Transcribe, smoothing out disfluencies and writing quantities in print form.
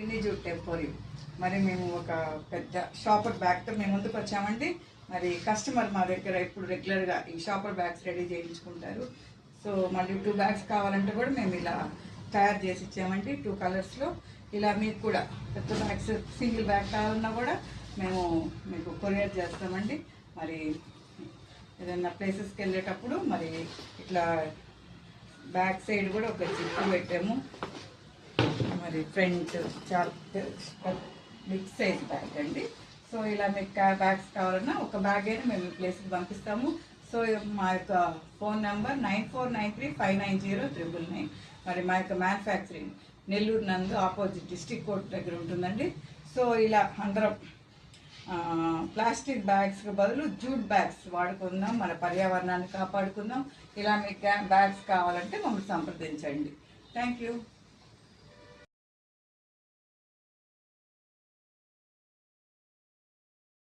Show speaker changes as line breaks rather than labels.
పిన్ని జూట్ టెంపోరియం. మరి మేము ఒక పెద్ద షాపర్ బ్యాగ్తో మేము ముందుకు వచ్చామండి. మరి కస్టమర్ మా దగ్గర ఇప్పుడు రెగ్యులర్గా ఈ షాపర్ బ్యాగ్స్ రెడీ చేయించుకుంటారు. సో మళ్ళీ 2 బ్యాగ్స్ కావాలంటే కూడా మేము ఇలా తయారు చేసి ఇచ్చామండి 2 కలర్స్లో. ఇలా మీకు కూడా పెద్ద బ్యాగ్స్ సింగిల్ బ్యాగ్ కావాలన్నా కూడా మేము మీకు కొరియర్ చేస్తామండి. మరి ఏదైనా ప్లేసెస్కి వెళ్ళేటప్పుడు మరి ఇట్లా బ్యాక్ సైడ్ కూడా ఒక జిప్పు పెట్టాము. మరి ఫ్రంట్ చాలా బిగ్ సైజ్ బ్యాగ్ అండి. సో ఇలా మీకు బ్యాగ్స్ కావాలన్నా ఒక బ్యాగ్ అయినా మేము ఈ ప్లేస్కి పంపిస్తాము. సో మా యొక్క ఫోన్ నెంబర్ 9493590999. మరి మా యొక్క మ్యానుఫ్యాక్చరింగ్ నెల్లూరు నందు ఆపోజిట్ డిస్ట్రిక్ట్ కోర్ట్ దగ్గర ఉంటుందండి. సో ఇలా అందరం ప్లాస్టిక్ బ్యాగ్స్కి బదులు జూట్ బ్యాగ్స్ వాడుకుందాం, మన పర్యావరణాన్ని కాపాడుకుందాం. ఇలా మీకు బ్యాగ్స్ కావాలంటే మమ్మల్ని సంప్రదించండి. Thank you.